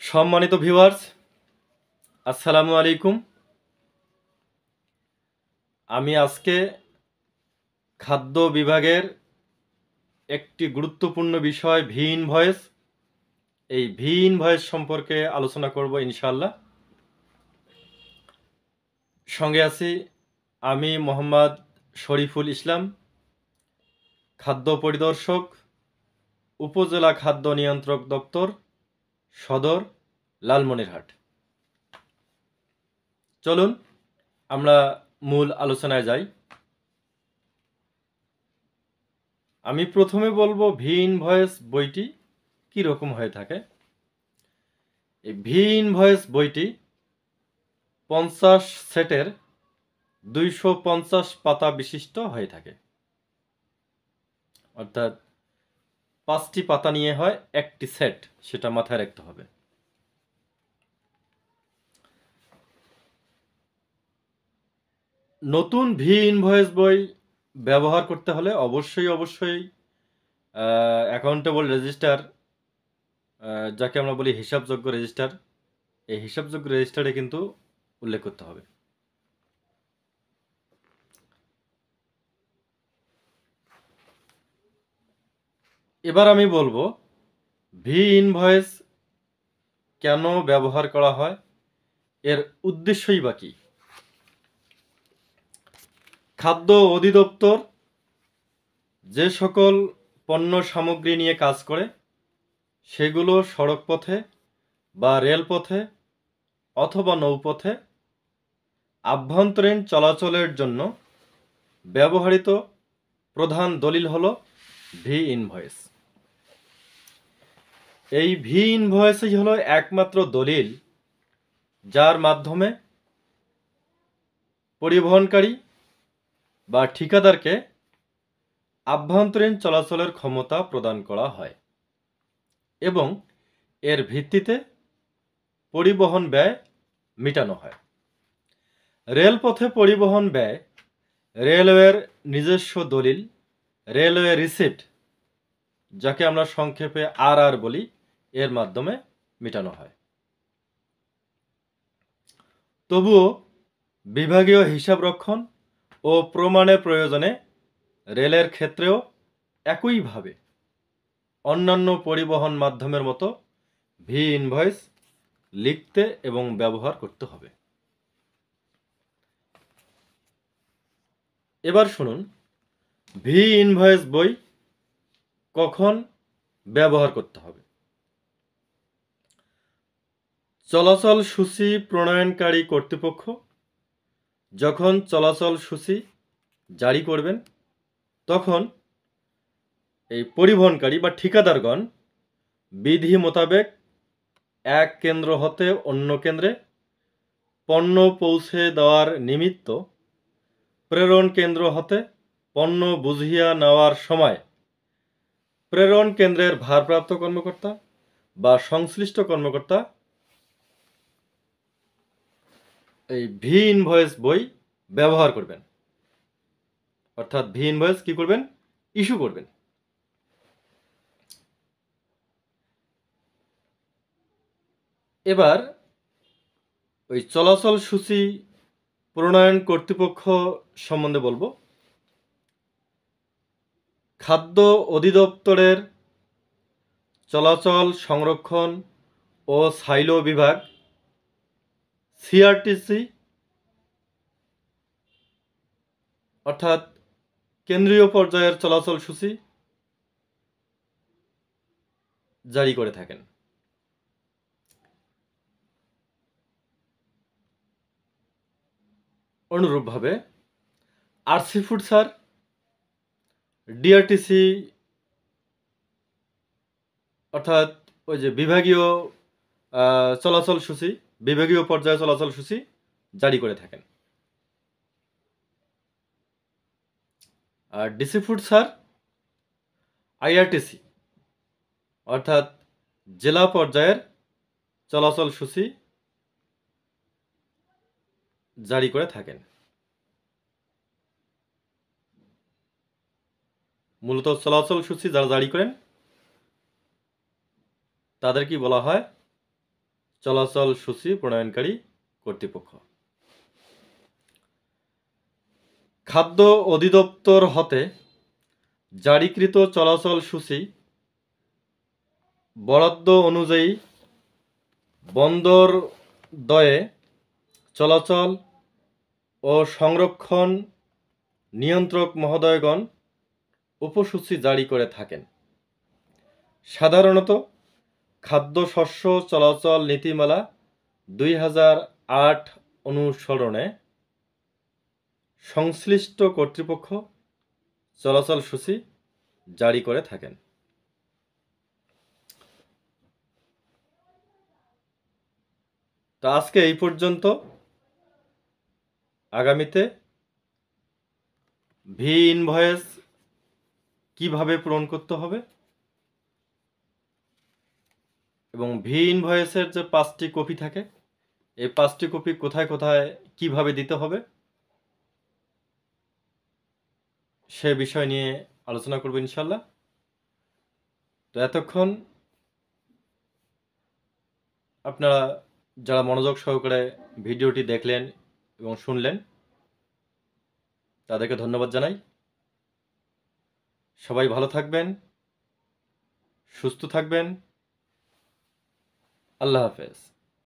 সম্মানিত ভিউয়ার্স, আসসালামু আলাইকুম। আমি আজকে খাদ্য বিভাগের একটি গুরুত্বপূর্ণ বিষয় ভি ইনভয়েস, এই ভি ইনভয়েস সম্পর্কে আলোচনা করব ইনশাআল্লাহ। সঙ্গে আছি আমি মোহাম্মদ শরীফুল ইসলাম, খাদ্য পরিদর্শক, উপজেলা খাদ্য নিয়ন্ত্রক দপ্তর, সদর, লালমনিরহাট। চলুন আমরা মূল আলোচনায় যাই। আমি প্রথমে বলবো ভি ইনভয়েস বইটি কী রকম হয়ে থাকে। এই ভি ইনভয়েস বইটি 50 সেটের 250 পাতা বিশিষ্ট হয়ে থাকে, অর্থাৎ 5টি পাতা নিয়ে হয় একটি সেট, সেটা মাথায় রাখতে হবে। নতুন ভি ইনভয়েস বই ব্যবহার করতে হলে অবশ্যই অ্যাকাউন্টেবল রেজিস্টার, যাকে আমরা বলি হিসাবযোগ্য রেজিস্টার, এই হিসাবযোগ্য রেজিস্টারে কিন্তু উল্লেখ করতে হবে। এবার আমি বলবো ভি ইনভয়েস কেন ব্যবহার করা হয়, এর উদ্দেশ্যই বা কী। খাদ্য অধিদপ্তর যে সকল পণ্য সামগ্রী নিয়ে কাজ করে সেগুলো সড়কপথে বা রেলপথে অথবা নৌপথে আভ্যন্তরীণ চলাচলের জন্য ব্যবহৃত প্রধান দলিল হলো ভি ইনভয়েস। এই ভি ইনভয়েসই হলো একমাত্র দলিল যার মাধ্যমে পরিবহনকারী বা ঠিকাদারকে আভ্যন্তরীণ চলাচলের ক্ষমতা প্রদান করা হয় এবং এর ভিত্তিতে পরিবহন ব্যয় মেটানো হয়। রেলপথে পরিবহন ব্যয় রেলওয়ের নিজস্ব দলিল, রেলওয়ে রিসিপ্ট, যাকে আমরা সংক্ষেপে আর বলি, এর মাধ্যমে মেটানো হয়। তবুও বিভাগীয় হিসাব রক্ষণ ও প্রমাণের প্রয়োজনে রেলের ক্ষেত্রেও একইভাবে অন্যান্য পরিবহন মাধ্যমের মতো ভি ইনভয়েস লিখতে এবং ব্যবহার করতে হবে। এবার শুনুন ভি ইনভয়েস বই কখন ব্যবহার করতে হবে। চলাচল সূচি প্রণয়নকারী কর্তৃপক্ষ যখন চলাচল সূচি জারি করবেন তখন এই পরিবহনকারী বা ঠিকাদারগণ বিধি মোতাবেক এক কেন্দ্র হতে অন্য কেন্দ্রে পণ্য পৌঁছে দেওয়ার নিমিত্ত প্রেরণ কেন্দ্র হতে পণ্য বুঝিয়া নেওয়ার সময় প্রেরণ কেন্দ্রের ভারপ্রাপ্ত কর্মকর্তা বা সংশ্লিষ্ট কর্মকর্তা এই ভি ইনভয়েস বই ব্যবহার করবেন, অর্থাৎ ভি ইনভয়েস কি করবেন, ইস্যু করবেন। এবার ওই চলাচল সূচি প্রণয়ন কর্তৃপক্ষ সম্বন্ধে বলবো। খাদ্য অধিদপ্তরের চলাচল সংরক্ষণ ও সাইলো বিভাগ সিআরটিসি, অর্থাৎ কেন্দ্রীয় পর্যায়ের চলাচল সূচি জারি করে থাকেন। অনুরূপভাবে আরসি ফুড স্যার, ডিআরটিসি, অর্থাৎ ওই যে বিভাগীয় চলাচল সূচি, বিভাগীয় পর্যায়ে চলাচল সূচি জারি করে থাকেন। আর ডিসি ফুড স্যার আইআরটিসি, অর্থাৎ জেলা পর্যায়ের চলাচল সূচি জারি করে থাকেন। মূলত চলাচল সূচি যারা জারি করেন তাদের কি বলা হয়, চলাচল সূচি প্রণয়নকারী কর্তৃপক্ষ। খাদ্য অধিদপ্তর হতে জারিকৃত চলাচল সূচি বরাদ্দ অনুযায়ী বন্দরদ্বয়ে চলাচল ও সংরক্ষণ নিয়ন্ত্রক মহোদয়গণ উপসূচি জারি করে থাকেন। সাধারণত খাদ্যশস্য চলাচল নীতিমালা 2008 অনুসরণে সংশ্লিষ্ট কর্তৃপক্ষ চলাচল সূচি জারি করে থাকেন। তো আজকে এই পর্যন্ত। আগামীতে ভি ইনভয়েস কিভাবে পূরণ করতে হবে এবং ভি ইনভয়েসের যে 5টি কপি থাকে, এই 5টি কপি কোথায় কোথায় কিভাবে দিতে হবে সে বিষয় নিয়ে আলোচনা করব ইনশাল্লাহ। তো এতক্ষণ আপনারা যারা মনোযোগ সহকারে ভিডিওটি দেখলেন এবং শুনলেন, তাদেরকে ধন্যবাদ জানাই। সবাই ভালো থাকবেন, সুস্থ থাকবেন। আল্লাহ হাফেজ।